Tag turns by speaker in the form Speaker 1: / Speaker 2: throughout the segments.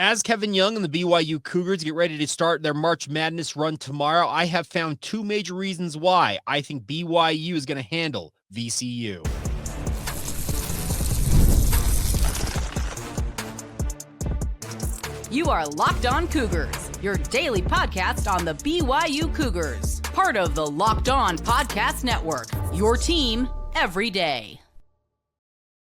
Speaker 1: As Kevin Young and the BYU Cougars get ready to start their March Madness run tomorrow, I have found two major reasons why I think BYU is going to handle VCU.
Speaker 2: You are Locked On Cougars, your daily podcast on the BYU Cougars, part of the Locked On Podcast Network, your team every day.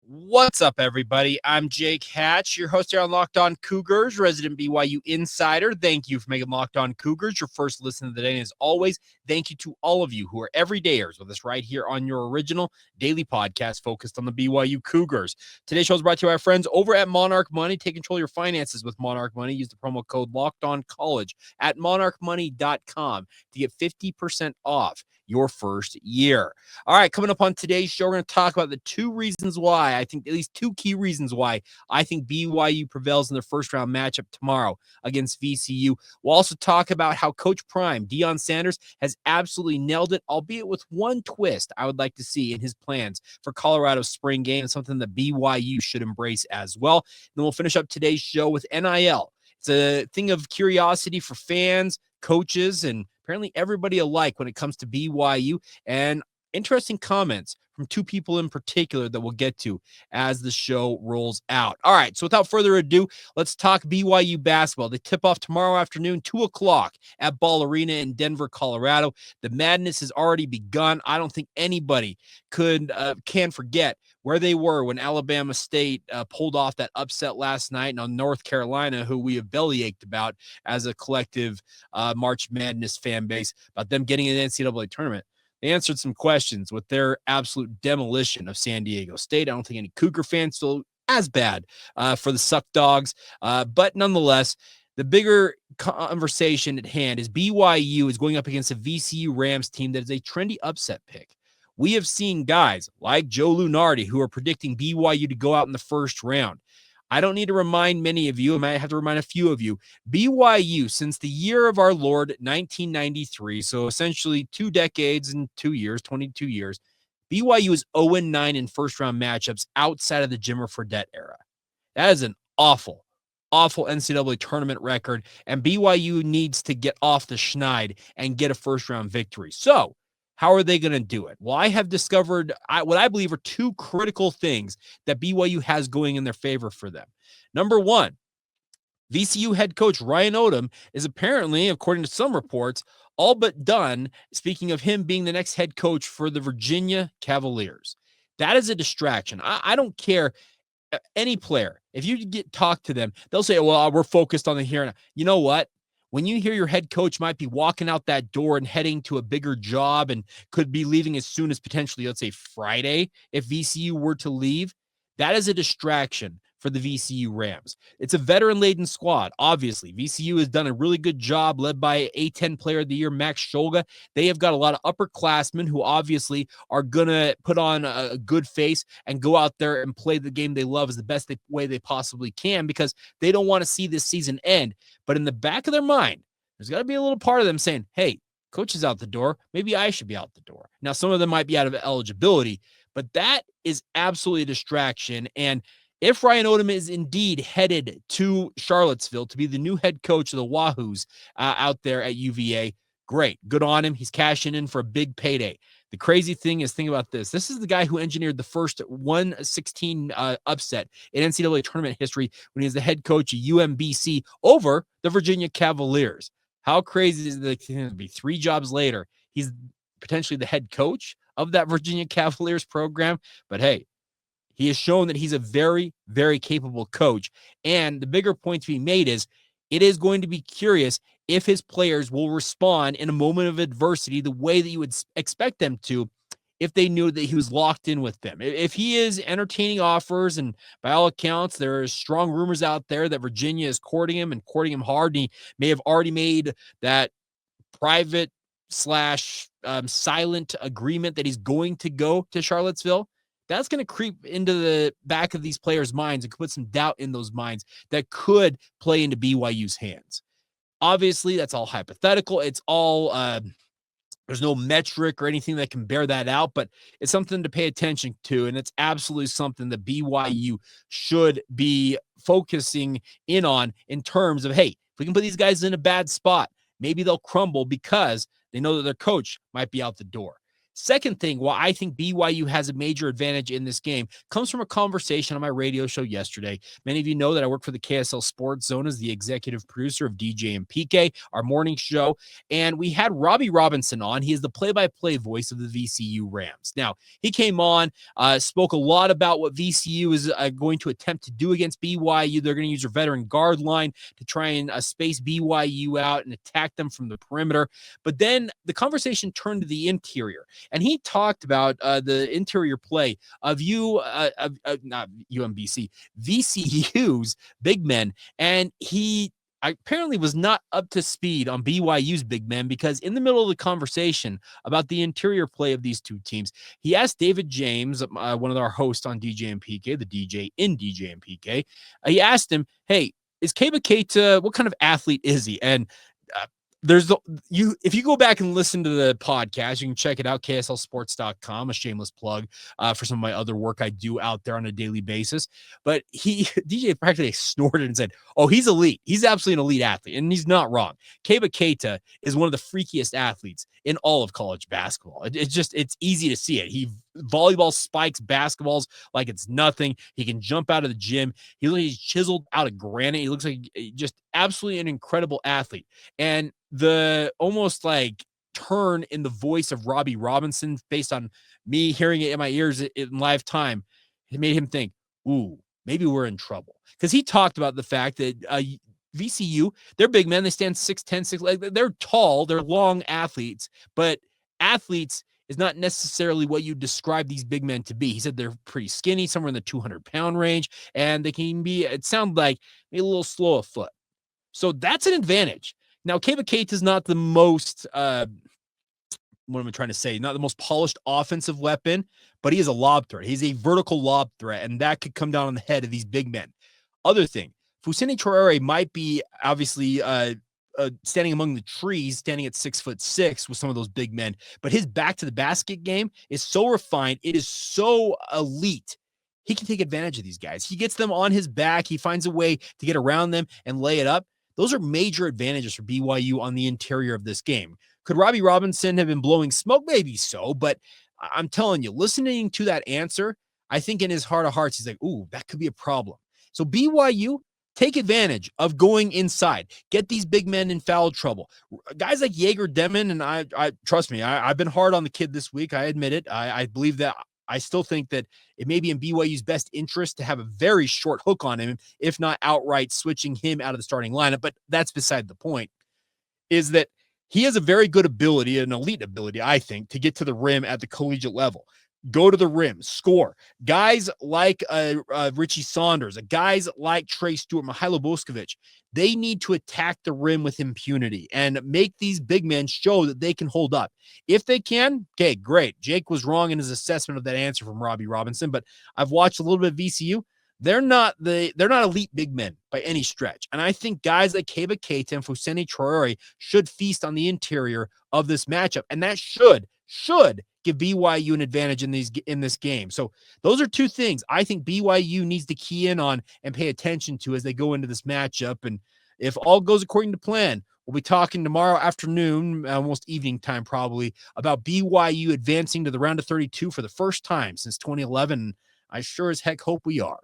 Speaker 1: What's up, everybody? I'm Jake Hatch, your host here on Locked On Cougars, resident BYU insider. Thank you for making Locked On Cougars your first listen of the day. And as always, thank you to all of you who are everydayers with us right here on your original daily podcast focused on the BYU Cougars. Today's show is brought to you by our friends over at Monarch Money. Take control of your finances with Monarch Money. Use the promo code LOCKEDONCollege at monarchmoney.com to get 50% off your first year. All right, coming up on today's show, we're going to talk about the two reasons why, I think at least two key reasons why I think BYU prevails in their first round matchup tomorrow against VCU. We'll also talk about how Coach Prime, Deion Sanders, has absolutely nailed it, albeit with one twist I would like to see in his plans for Colorado's spring game, something that BYU should embrace as well. And then we'll finish up today's show with NIL. It's a thing of curiosity for fans, coaches, and apparently everybody alike when it comes to BYU, and interesting comments from two people in particular that we'll get to as the show rolls out. All right, so without further ado, let's talk BYU basketball. They tip off tomorrow afternoon, 2 o'clock at Ball Arena in Denver, Colorado. The madness has already begun. I don't think anybody can forget where they were when Alabama State pulled off that upset last night on North Carolina, who we have bellyached about as a collective March Madness fan base, about them getting an NCAA tournament. They answered some questions with their absolute demolition of San Diego State. I don't think any Cougar fans feel as bad for the Suck Dogs, but nonetheless, the bigger conversation at hand is BYU is going up against a VCU Rams team that is a trendy upset pick. We have seen guys like Joe Lunardi who are predicting BYU to go out in the first round. I don't need to remind many of you, I might have to remind a few of you, BYU, since the year of our Lord, 1993, so essentially 2 decades and 2 years, 22 years, BYU is 0-9 in first-round matchups outside of the Jimmer Fredette era. That is an awful NCAA tournament record, and BYU needs to get off the schneid and get a first-round victory. So, how are they going to do it? Well, I have discovered what I believe are two critical things that BYU has going in their favor for them. Number one, VCU head coach Ryan Odom is apparently, according to some reports, all but done, speaking of him being the next head coach for the Virginia Cavaliers. That is a distraction. I don't care any player. If you talk to them, they'll say, well, we're focused on the here and now. You know what? When you hear your head coach might be walking out that door and heading to a bigger job and could be leaving as soon as potentially, let's say, Friday, if VCU were to leave, that is a distraction for the VCU Rams. It's a veteran-laden squad, obviously. VCU has done a really good job, led by A10 Player of the Year, Max Scholga. They have got a lot of upperclassmen who obviously are going to put on a good face and go out there and play the game they love as the best way they possibly can, because they don't want to see this season end. But in the back of their mind, there's got to be a little part of them saying, hey, coach is out the door. Maybe I should be out the door. Now, some of them might be out of eligibility, but that is absolutely a distraction. And if Ryan Odom is indeed headed to Charlottesville to be the new head coach of the Wahoos out there at UVA, great. Good on him. He's cashing in for a big payday. The crazy thing is, think about this. This is the guy who engineered the first 116 upset in NCAA tournament history when he was the head coach of UMBC over the Virginia Cavaliers. How crazy is it to be 3 jobs later? He's potentially the head coach of that Virginia Cavaliers program. But hey, he has shown that he's a very, very capable coach. And the bigger point to be made is it is going to be curious if his players will respond in a moment of adversity the way that you would expect them to if they knew that he was locked in with them. If he is entertaining offers, and by all accounts, there are strong rumors out there that Virginia is courting him and courting him hard, and he may have already made that private / silent agreement that he's going to go to Charlottesville, that's going to creep into the back of these players' minds and put some doubt in those minds that could play into BYU's hands. Obviously, that's all hypothetical. It's all there's no metric or anything that can bear that out, but it's something to pay attention to, and it's absolutely something that BYU should be focusing in on in terms of, hey, if we can put these guys in a bad spot, maybe they'll crumble because they know that their coach might be out the door. Second thing, why I think BYU has a major advantage in this game comes from a conversation on my radio show yesterday. Many of you know that I work for the KSL Sports Zone as the executive producer of DJ and PK, our morning show. And we had Robbie Robinson on. He is the play-by-play voice of the VCU Rams. Now, he came on, spoke a lot about what VCU is going to attempt to do against BYU. They're going to use their veteran guard line to try and space BYU out and attack them from the perimeter. But then the conversation turned to the interior. And he talked about the interior play of not UMBC, VCU's big men. And he apparently was not up to speed on BYU's big men, because in the middle of the conversation about the interior play of these two teams, he asked David James, one of our hosts on DJ and PK, the DJ in DJ and PK, he asked him, hey, is Keba Keita, what kind of athlete is he? And if you go back and listen to the podcast, you can check it out, kslsports.com, a shameless plug for some of my other work I do out there on a daily basis. But DJ practically snorted and said, oh, he's elite. He's absolutely an elite athlete. And he's not wrong. Keba Keita is one of the freakiest athletes in all of college basketball. It's easy to see it. He volleyball spikes basketballs like it's nothing. He can jump out of the gym. He's chiseled out of granite. He looks like just absolutely an incredible athlete. And the almost like turn in the voice of Robbie Robinson, based on me hearing it in my ears in live time, it made him think, ooh, maybe we're in trouble. Because he talked about the fact that VCU, they're big men. They stand 6'10", 6, like they're tall, they're long athletes, but athletes is not necessarily what you describe these big men to be. He said they're pretty skinny, somewhere in the 200-pound range, and they can be, it sounds like, a little slow of foot. So that's an advantage. Now, Keba Keita is not the most, what am I trying to say? Not the most polished offensive weapon, but he is a lob threat. He's a vertical lob threat, and that could come down on the head of these big men. Other thing, Foussenyi Traore might be obviously standing among the trees, standing at 6'6" with some of those big men, but his back to the basket game is so refined. It is so elite. He can take advantage of these guys. He gets them on his back. He finds a way to get around them and lay it up. Those are major advantages for BYU on the interior of this game. Could Robbie Robinson have been blowing smoke? Maybe so, but I'm telling you, listening to that answer, I think in his heart of hearts, he's like, ooh, that could be a problem. So BYU, take advantage of going inside. Get these big men in foul trouble. Guys like Jaeger Demon, and I trust me, I've been hard on the kid this week. I admit it. I believe that. I still think that it may be in BYU's best interest to have a very short hook on him, if not outright switching him out of the starting lineup. But that's beside the point, is that he has a very good ability, an elite ability, I think, to get to the rim at the collegiate level. Go to the rim, score. Guys like Richie Saunders, guys like Trey Stewart, Mihailo Boskovic, they need to attack the rim with impunity and make these big men show that they can hold up. If they can, okay, great. Jake was wrong in his assessment of that answer from Robbie Robinson, but I've watched a little bit of VCU. They're not elite big men by any stretch. And I think guys like Keba Keita and Foussenyi Traore should feast on the interior of this matchup. And that should give BYU an advantage in this game. So those are two things I think BYU needs to key in on and pay attention to as they go into this matchup. And if all goes according to plan, we'll be talking tomorrow afternoon, almost evening time probably, about BYU advancing to the round of 32 for the first time since 2011. I sure as heck hope we are.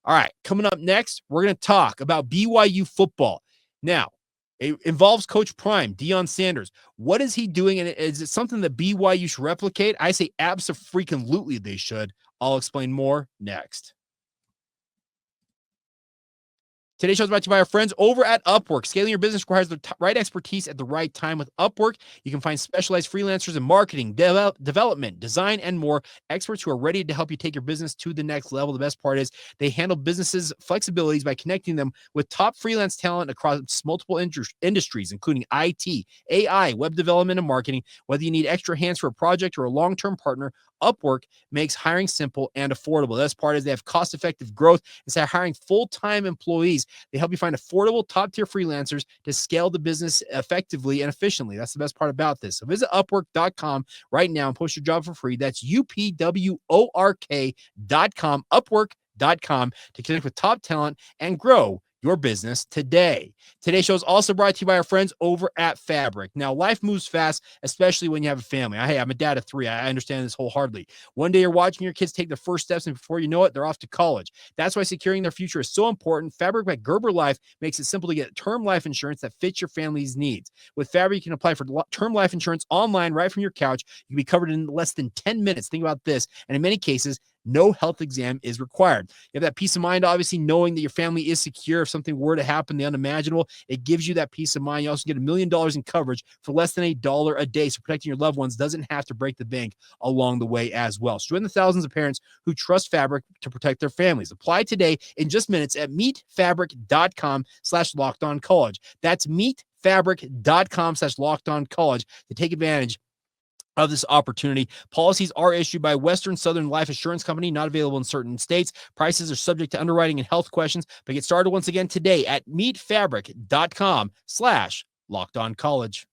Speaker 1: All right, coming up next, we're going to talk about BYU football. Now, it involves Coach Prime, Deion Sanders. What is he doing? And is it something that BYU should replicate? I say abso-freaking-lutely they should. I'll explain more next. Today's show is brought to you by our friends over at Upwork. Scaling your business requires the right expertise at the right time. With Upwork, you can find specialized freelancers in marketing, development, design, and more. Experts who are ready to help you take your business to the next level. The best part is they handle businesses' flexibilities by connecting them with top freelance talent across multiple industries, including IT, AI, web development, and marketing. Whether you need extra hands for a project or a long-term partner, Upwork makes hiring simple and affordable. The best part is they have cost-effective growth. Instead of hiring full-time employees, they help you find affordable, top-tier freelancers to scale the business effectively and efficiently. That's the best part about this. So visit Upwork.com right now and post your job for free. That's UPWORK.com, Upwork.com. fabric.com to connect with top talent and grow your business today. Today's show is also brought to you by our friends over at Fabric. Now, life moves fast, especially when you have a family. I'm a dad of 3. I understand this wholeheartedly. One day you're watching your kids take their first steps, and before you know it, they're off to college. That's why securing their future is so important. Fabric by Gerber Life makes it simple to get term life insurance that fits your family's needs. With Fabric, you can apply for term life insurance online right from your couch. You can be covered in less than 10 minutes. Think about this. And in many cases, no health exam is required. You have that peace of mind, obviously, knowing that your family is secure. If something were to happen, the unimaginable, it gives you that peace of mind. You also get $1 million in coverage for less than $1 a day. So protecting your loved ones doesn't have to break the bank along the way as well. So join the thousands of parents who trust Fabric to protect their families. Apply today in just minutes at meetfabric.com/lockedoncollege. That's meetfabric.com/lockedoncollege to take advantage of this opportunity. Policies are issued by Western Southern Life Assurance Company, not available in certain states. Prices are subject to underwriting and health questions, but get started once again today at meetfabric.com/lockedoncollege.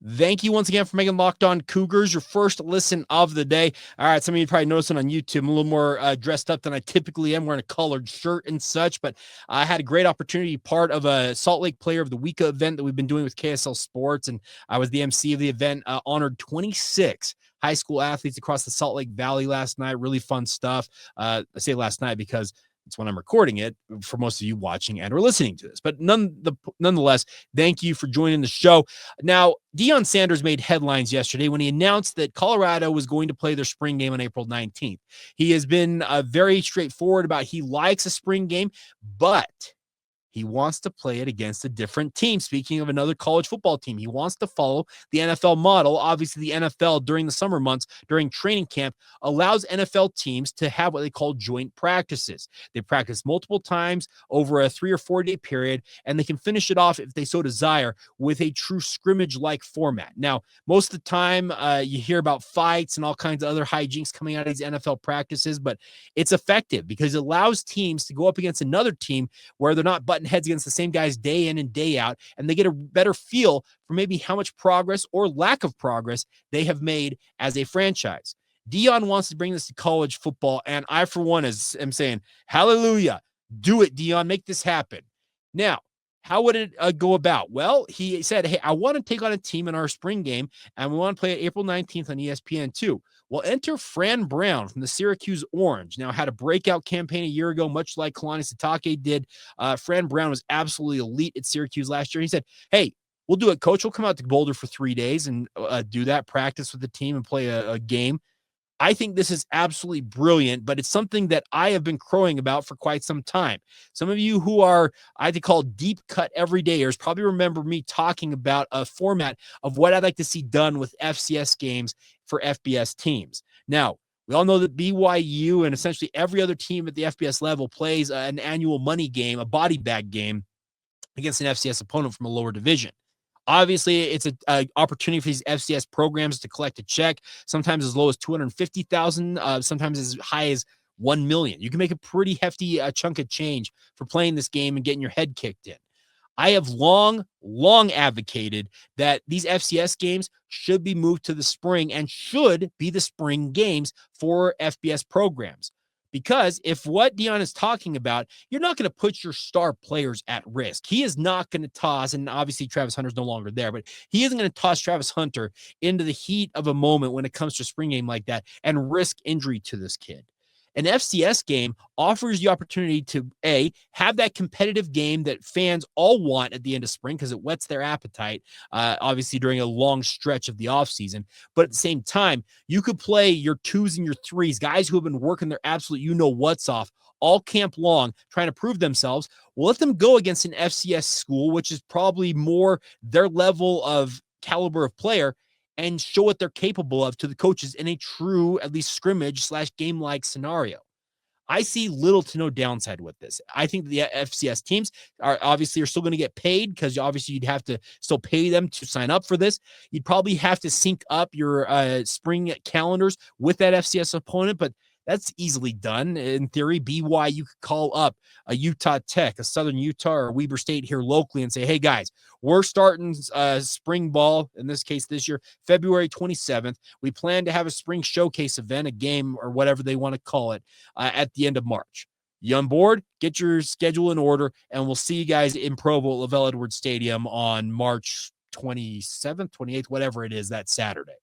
Speaker 1: Thank you once again for making Locked On Cougars your first listen of the day. All right, some of you probably noticed it on YouTube. I'm a little more dressed up than I typically am, wearing a colored shirt and such, but I had a great opportunity, part of a Salt Lake Player of the Week event that we've been doing with KSL Sports, and I was the MC of the event, honored 26 high school athletes across the Salt Lake Valley last night. Really fun stuff. I say last night because it's when I'm recording it for most of you watching and or listening to this. But nonetheless, thank you for joining the show. Now, Deion Sanders made headlines yesterday when he announced that Colorado was going to play their spring game on April 19th. He has been very straightforward about he likes a spring game, but he wants to play it against a different team. Speaking of another college football team, he wants to follow the NFL model. Obviously, the NFL during the summer months, during training camp, allows NFL teams to have what they call joint practices. They practice multiple times over a 3 or 4 day period, and they can finish it off, if they so desire, with a true scrimmage-like format. Now, most of the time, you hear about fights and all kinds of other hijinks coming out of these NFL practices, but it's effective because it allows teams to go up against another team where they're not butting heads against the same guys day in and day out, and they get a better feel for maybe how much progress or lack of progress they have made as a franchise. Deion wants to bring this to college football, and I, for one, am saying, hallelujah, do it, Deion, make this happen. Now, how would it go about? Well, he said, hey, I want to take on a team in our spring game, and we want to play it April 19th on ESPN2. Well, enter Fran Brown from the Syracuse Orange. Now, had a breakout campaign a year ago, much like Kalani Sitake did. Fran Brown was absolutely elite at Syracuse last year. He said, hey, we'll do it, coach. We'll come out to Boulder for 3 days and do that, practice with the team and play a game. I think this is absolutely brilliant, but it's something that I have been crowing about for quite some time. Some of you who are, I like to call deep cut everydayers, probably remember me talking about a format of what I'd like to see done with FCS games for FBS teams. Now, we all know that BYU and essentially every other team at the FBS level plays an annual money game, a body bag game against an FCS opponent from a lower division. Obviously, it's an opportunity for these FCS programs to collect a check, sometimes as low as $250,000, sometimes as high as $1 million. You can make a pretty hefty chunk of change for playing this game and getting your head kicked in. I have long advocated that these FCS games should be moved to the spring and should be the spring games for FBS programs. Because if what Deion is talking about, you're not going to put your star players at risk. He is not going to toss, and obviously Travis Hunter's no longer there, but he isn't going to toss Travis Hunter into the heat of a moment when it comes to a spring game like that and risk injury to this kid. An FCS game offers the opportunity to, A, have that competitive game that fans all want at the end of spring because it whets their appetite, obviously during a long stretch of the offseason. But at the same time, you could play your 2s and your 3s, guys who have been working their absolute you-know-what's off all camp long, trying to prove themselves. We'll let them go against an FCS school, which is probably more their level of caliber of player, and show what they're capable of to the coaches in a true, at least scrimmage/game-like scenario. I see little to no downside with this. I think the FCS teams are still going to get paid because obviously you'd have to still pay them to sign up for this. You'd probably have to sync up your spring calendars with that FCS opponent, but That's easily done. In theory, BYU could call up a Utah Tech, a Southern Utah, or Weber State here locally and say, hey, guys, we're starting spring ball, in this case this year, February 27th. We plan to have a spring showcase event, a game, or whatever they want to call it, at the end of March. You on board? Get your schedule in order, and we'll see you guys in Provo at LaVell Edwards Stadium on March 27th, 28th, whatever it is, that Saturday.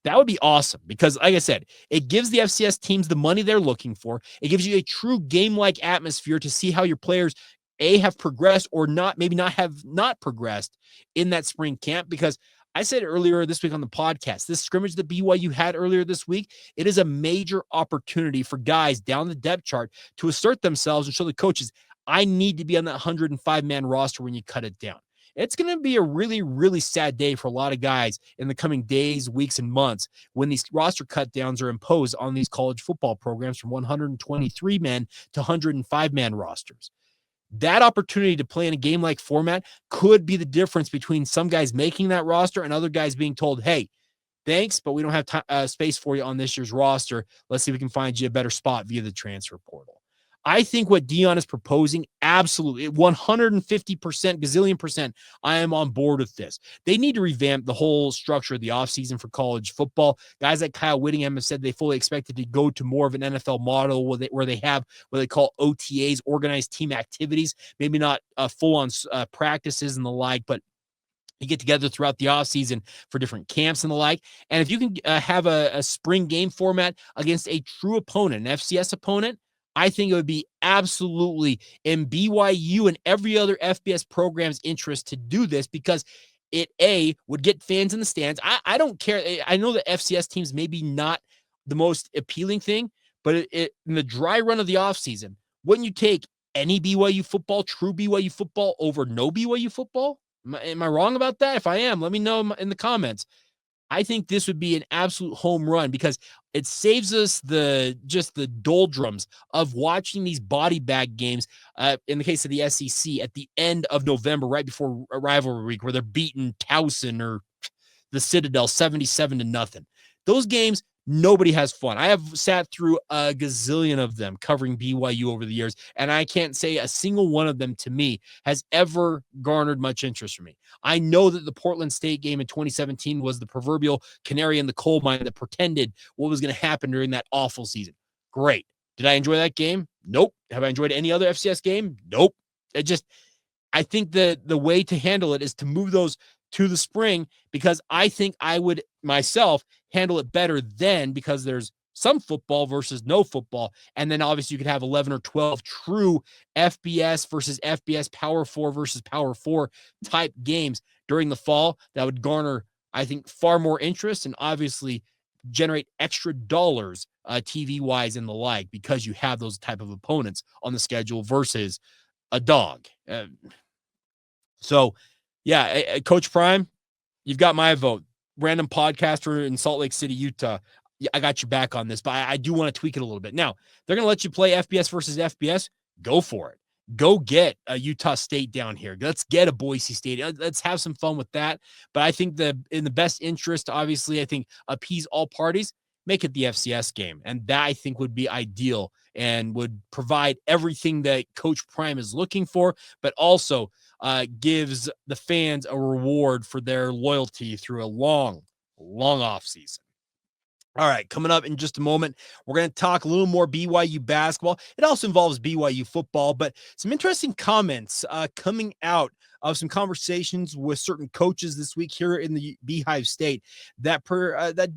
Speaker 1: That would be awesome because, like I said, it gives the FCS teams the money they're looking for. It gives you a true game-like atmosphere to see how your players, A, have progressed or not, maybe not have not progressed in that spring camp. Because I said earlier this week on the podcast, this scrimmage that BYU had earlier this week, it is a major opportunity for guys down the depth chart to assert themselves and show the coaches, I need to be on that 105-man roster when you cut it down. It's going to be a really, really sad day for a lot of guys in the coming days, weeks, and months when these roster cut downs are imposed on these college football programs from 123 men to 105-man rosters. That opportunity to play in a game-like format could be the difference between some guys making that roster and other guys being told, hey, thanks, but we don't have space for you on this year's roster. Let's see if we can find you a better spot via the transfer portal. I think what Deion is proposing, absolutely, 150%, gazillion percent, I am on board with this. They need to revamp the whole structure of the offseason for college football. Guys like Kyle Whittingham have said they fully expected to go to more of an NFL model where they have what they call OTAs, organized team activities, maybe not full-on practices and the like, but you get together throughout the offseason for different camps and the like. And if you can have a spring game format against a true opponent, an FCS opponent, I think it would be absolutely in BYU and every other FBS program's interest to do this because it, A, would get fans in the stands. I don't care. I know the FCS teams maybe not the most appealing thing, but in the dry run of the offseason, wouldn't you take any BYU football, true BYU football, over no BYU football? Am I wrong about that? If I am, let me know in the comments. I think this would be an absolute home run because it saves us the doldrums of watching these body bag games in the case of the SEC at the end of November, right before a rivalry week where they're beating Towson or the Citadel 77-0. Those games, nobody has fun. I have sat through a gazillion of them covering BYU over the years, and I can't say a single one of them to me has ever garnered much interest from me. I know that the Portland State game in 2017 was the proverbial canary in the coal mine that pretended what was going to happen during that awful season. Great. Did I enjoy that game? Nope. Have I enjoyed any other FCS game? Nope. I think the way to handle it is to move those to the spring because I think I would myself handle it better then because there's some football versus no football. And then obviously you could have 11 or 12 true FBS versus FBS Power 4 versus Power 4 type games during the fall that would garner, I think, far more interest and obviously generate extra dollars TV-wise and the like because you have those type of opponents on the schedule versus a dog. So, yeah, Coach Prime, you've got my vote. Random podcaster in Salt Lake City, Utah. I got your back on this, but I do want to tweak it a little bit. Now, they're going to let you play FBS versus FBS. Go for it. Go get a Utah State down here. Let's get a Boise State. Let's have some fun with that. But I think in the best interest, obviously, I think appease all parties, make it the FCS game. And that, I think, would be ideal and would provide everything that Coach Prime is looking for, but also gives the fans a reward for their loyalty through a long off season. All right, coming up in just a moment, we're going to talk a little more BYU basketball. It also involves BYU football, but some interesting comments coming out of some conversations with certain coaches this week here in the Beehive State that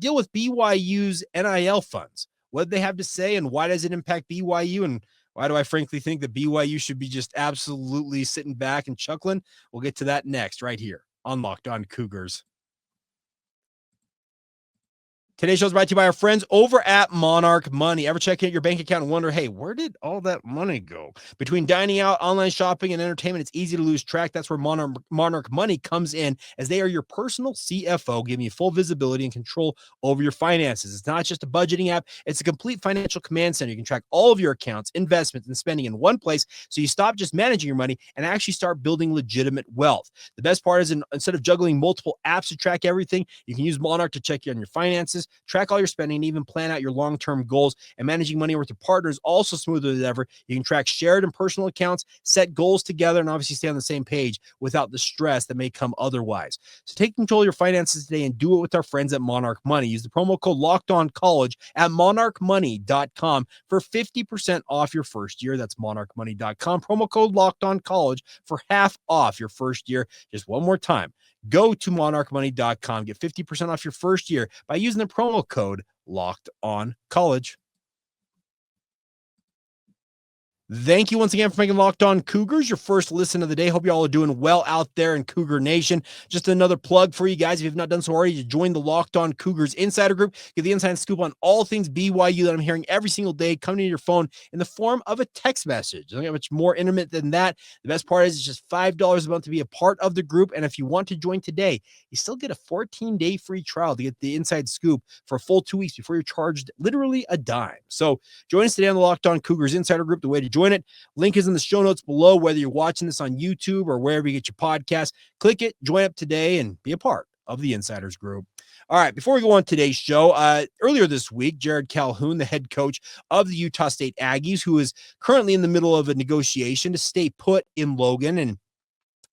Speaker 1: deal with BYU's NIL funds. What did they have to say, and why does it impact BYU, and why do I frankly think that BYU should be just absolutely sitting back and chuckling? We'll get to that next right here on Locked On Cougars. Today's show is brought to you by our friends over at Monarch Money. Ever check out your bank account and wonder, hey, where did all that money go? Between dining out, online shopping, and entertainment, it's easy to lose track. That's where Monarch Money comes in, as they are your personal CFO, giving you full visibility and control over your finances. It's not just a budgeting app. It's a complete financial command center. You can track all of your accounts, investments, and spending in one place, so you stop just managing your money and actually start building legitimate wealth. The best part is instead of juggling multiple apps to track everything, you can use Monarch to check in on your finances, track all your spending, and even plan out your long-term goals. And managing money with your partner is also smoother than ever. You can track shared and personal accounts, set goals together, and obviously stay on the same page without the stress that may come otherwise. So take control of your finances today and do it with our friends at Monarch Money. Use the promo code LOCKEDONCollege at monarchmoney.com for 50% off your first year. That's monarchmoney.com. Promo code LOCKEDONCollege for half off your first year. Just one more time. Go to monarchmoney.com. Get 50% off your first year by using the promo code LOCKEDONCollege. Thank you once again for making Locked On Cougars your first listen of the day. Hope you all are doing well out there in Cougar Nation. Just another plug for you guys. If you've not done so already, to join the Locked On Cougars Insider Group. Get the inside scoop on all things BYU that I'm hearing every single day coming to your phone in the form of a text message. Don't get much more intimate than that. The best part is it's just $5 a month to be a part of the group. And if you want to join today, you still get a 14-day free trial to get the inside scoop for a full 2 weeks before you're charged literally a dime. So join us today on the Locked On Cougars Insider Group. The way to join it, link is in the show notes below, whether you're watching this on YouTube or wherever you get your podcast. Click it, join up today, and be a part of the Insiders Group. All right, before we go on today's show, earlier this week, Jared Calhoun, the head coach of the Utah State Aggies, who is currently in the middle of a negotiation to stay put in Logan, and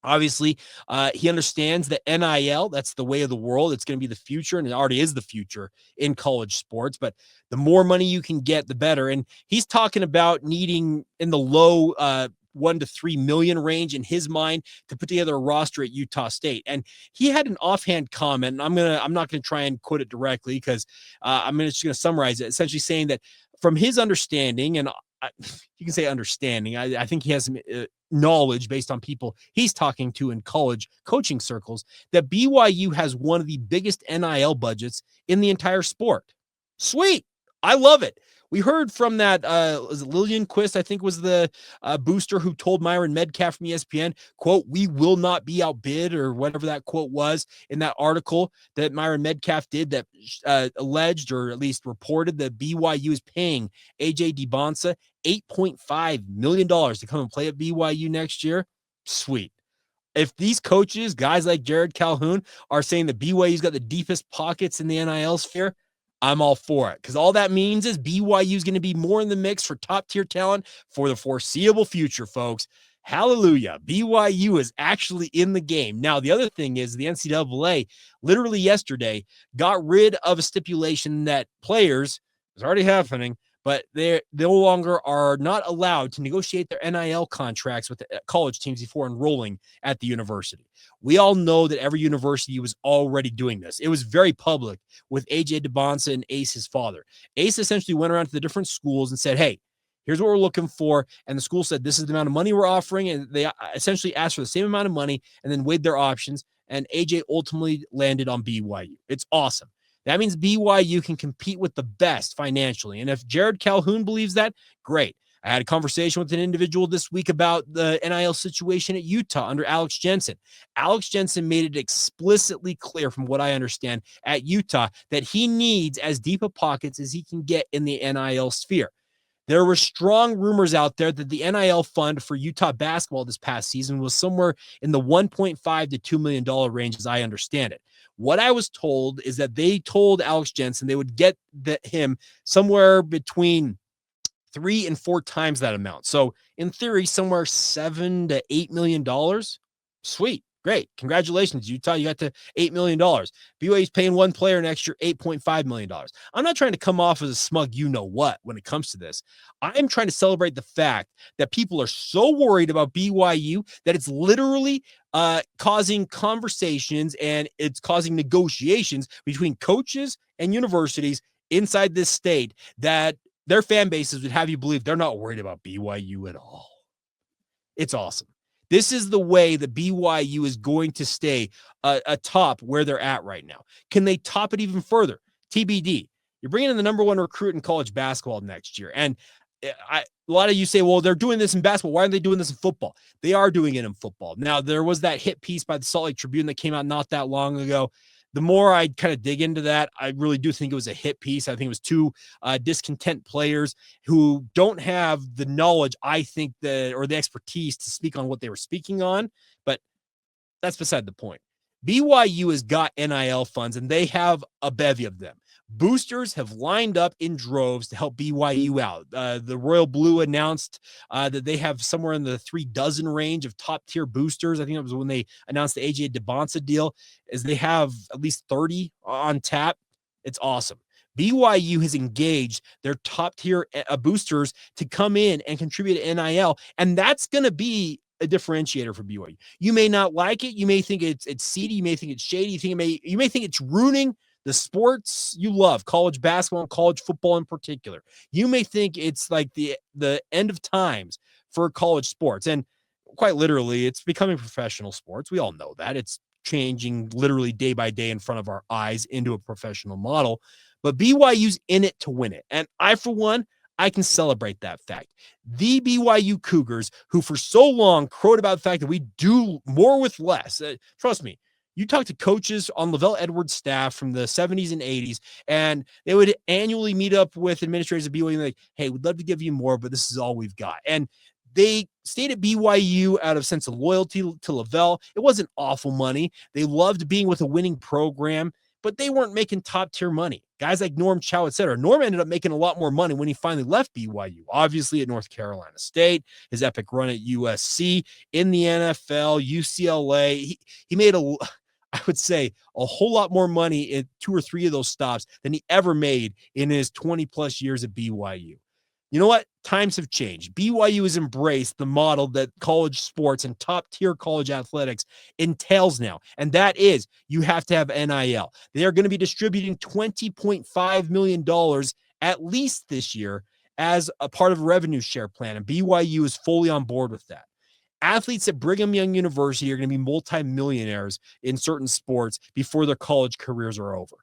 Speaker 1: obviously, he understands that NIL, that's the way of the world. It's going to be the future, and it already is the future in college sports. But the more money you can get, the better. And he's talking about needing in the low 1 to 3 million range in his mind to put together a roster at Utah State. And he had an offhand comment, and I'm not going to try and quote it directly because I'm just going to summarize it, essentially saying that from his understanding, and you can say understanding, I think he has some knowledge based on people he's talking to in college coaching circles, that BYU has one of the biggest NIL budgets in the entire sport. Sweet. I love it. We heard from that Lillian Quist, I think was the booster who told Myron Medcalf from ESPN, quote, "We will not be outbid," or whatever that quote was in that article that Myron Medcalf did that alleged, or at least reported, that BYU is paying AJ DeBonsa $8.5 million to come and play at BYU next year. Sweet. If these coaches, guys like Jared Calhoun, are saying that BYU's got the deepest pockets in the NIL sphere, I'm all for it, because all that means is BYU is going to be more in the mix for top-tier talent for the foreseeable future, folks. Hallelujah. BYU is actually in the game. Now, the other thing is the NCAA literally yesterday got rid of a stipulation that players, it's already happening, but they no longer are not allowed to negotiate their NIL contracts with the college teams before enrolling at the university. We all know that every university was already doing this. It was very public with AJ DeBonsa and Ace, his father. Ace essentially went around to the different schools and said, hey, here's what we're looking for. And the school said, this is the amount of money we're offering. And they essentially asked for the same amount of money and then weighed their options. And AJ ultimately landed on BYU. It's awesome. That means BYU can compete with the best financially. And if Jared Calhoun believes that, great. I had a conversation with an individual this week about the NIL situation at Utah under Alex Jensen. Alex Jensen made it explicitly clear, from what I understand, at Utah that he needs as deep of pockets as he can get in the NIL sphere. There were strong rumors out there that the NIL fund for Utah basketball this past season was somewhere in the $1.5 to $2 million range, as I understand it. What I was told is that they told Alex Jensen they would get him somewhere between 3 and 4 times that amount. So in theory, somewhere $7 to $8 million. Sweet. Great. Congratulations, Utah. You got to $8 million. BYU's paying one player next year $8.5 million. I'm not trying to come off as a smug you-know-what when it comes to this. I'm trying to celebrate the fact that people are so worried about BYU that it's literally causing conversations and it's causing negotiations between coaches and universities inside this state that their fan bases would have you believe they're not worried about BYU at all. It's awesome. This is the way that BYU is going to stay atop where they're at right now. Can they top it even further? TBD. You're bringing in the number 1 recruit in college basketball next year. And a lot of you say, well, they're doing this in basketball. Why aren't they doing this in football? They are doing it in football. Now, there was that hit piece by the Salt Lake Tribune that came out not that long ago. The more I kind of dig into that, I really do think it was a hit piece. I think it was 2 discontent players who don't have the knowledge, I think, or the expertise to speak on what they were speaking on. But that's beside the point. BYU has got NIL funds, and they have a bevy of them. Boosters have lined up in droves to help BYU out. The Royal Blue announced that they have somewhere in the 36 range of top-tier boosters. I think it was when they announced the AJ DeBonsa deal, is they have at least 30 on tap. It's awesome. BYU has engaged their top-tier boosters to come in and contribute to NIL, and that's going to be a differentiator for BYU. You may not like it. You may think it's seedy. You may think it's shady. You may think it's ruining the sports you love, college basketball and college football in particular. You may think it's like the end of times for college sports. And quite literally, it's becoming professional sports. We all know that. It's changing literally day by day in front of our eyes into a professional model. But BYU's in it to win it. And I, for one, I can celebrate that fact. The BYU Cougars, who for so long crowed about the fact that we do more with less, trust me, you talk to coaches on Lavelle Edwards' staff from the 70s and 80s, and they would annually meet up with administrators at BYU and like, hey, we'd love to give you more, but this is all we've got. And they stayed at BYU out of sense of loyalty to Lavelle. It wasn't awful money. They loved being with a winning program, but they weren't making top-tier money. Guys like Norm Chow, et cetera. Norm ended up making a lot more money when he finally left BYU, obviously at North Carolina State, his epic run at USC, in the NFL, UCLA. He made I would say, a whole lot more money in 2 or 3 of those stops than he ever made in his 20-plus years at BYU. You know what? Times have changed. BYU has embraced the model that college sports and top-tier college athletics entails now, and that is you have to have NIL. They are going to be distributing $20.5 million at least this year as a part of a revenue share plan, and BYU is fully on board with that. Athletes at Brigham Young University are going to be multimillionaires in certain sports before their college careers are over.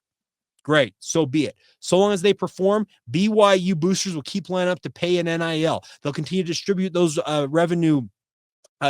Speaker 1: Great, so be it. So long as they perform, BYU boosters will keep lining up to pay an NIL. They'll continue to distribute those revenue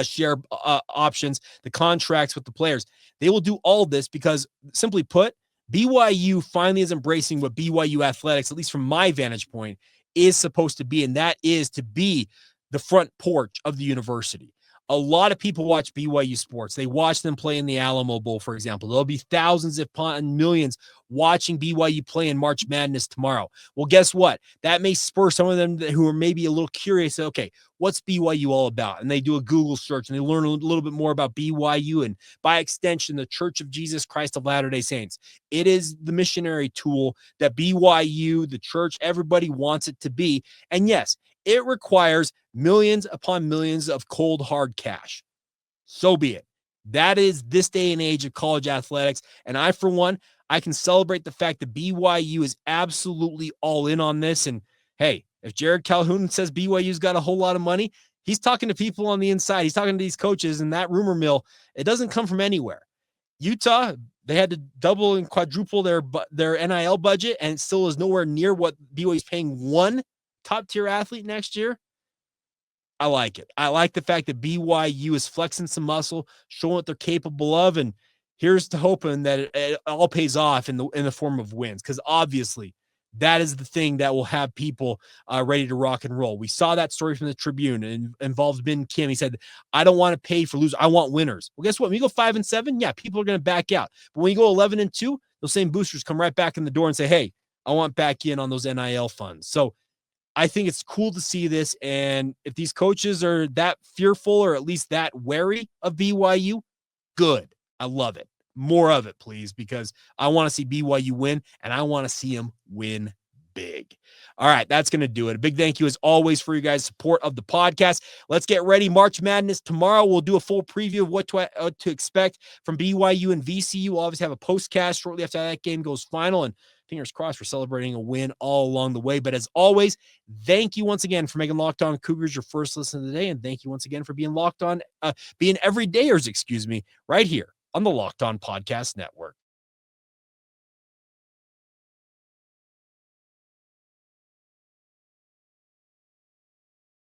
Speaker 1: share options, the contracts with the players. They will do all this because, simply put, BYU finally is embracing what BYU athletics, at least from my vantage point, is supposed to be, and that is to be the front porch of the university. A lot of people watch BYU sports. They watch them play in the Alamo Bowl, for example. There'll be thousands, if not millions, watching BYU play in March Madness tomorrow. Well, guess what? That may spur some of them who are maybe a little curious. Okay, what's BYU all about? And they do a Google search and they learn a little bit more about BYU and, by extension, the Church of Jesus Christ of Latter-day Saints. It is the missionary tool that BYU, the church, everybody wants it to be. And yes, it requires millions upon millions of cold, hard cash. So be it. That is this day and age of college athletics. And I, for one, I can celebrate the fact that BYU is absolutely all in on this. And hey, if Jared Calhoun says BYU's got a whole lot of money, he's talking to people on the inside. He's talking to these coaches, and that rumor mill, it doesn't come from anywhere. Utah, they had to double and quadruple their NIL budget, and it still is nowhere near what BYU is paying one top-tier athlete next year. I like it. I like the fact that BYU is flexing some muscle, showing what they're capable of, and here's to hoping that it all pays off in the form of wins, because obviously that is the thing that will have people ready to rock and roll. We saw that story from the Tribune. It involves Ben Kim. He said, I don't want to pay for losers. I want winners. Well, guess what? When you go 5-7, yeah, people are going to back out. But when you go 11-2, those same boosters come right back in the door and say, hey, I want back in on those NIL funds. So I think it's cool to see this. And if these coaches are that fearful or at least that wary of BYU, good. I love it. More of it, please, because I want to see BYU win, and I want to see them win big. All right, that's going to do it. A big thank you, as always, for you guys' support of the podcast. Let's get ready. March Madness tomorrow. We'll do a full preview of what to expect from BYU and VCU. We'll obviously have a postcast shortly after that game goes final, and fingers crossed we're celebrating a win all along the way. But as always, thank you once again for making Locked On Cougars your first listen of the day, and thank you once again for being locked on, being everydayers, right here on the Locked On Podcast Network.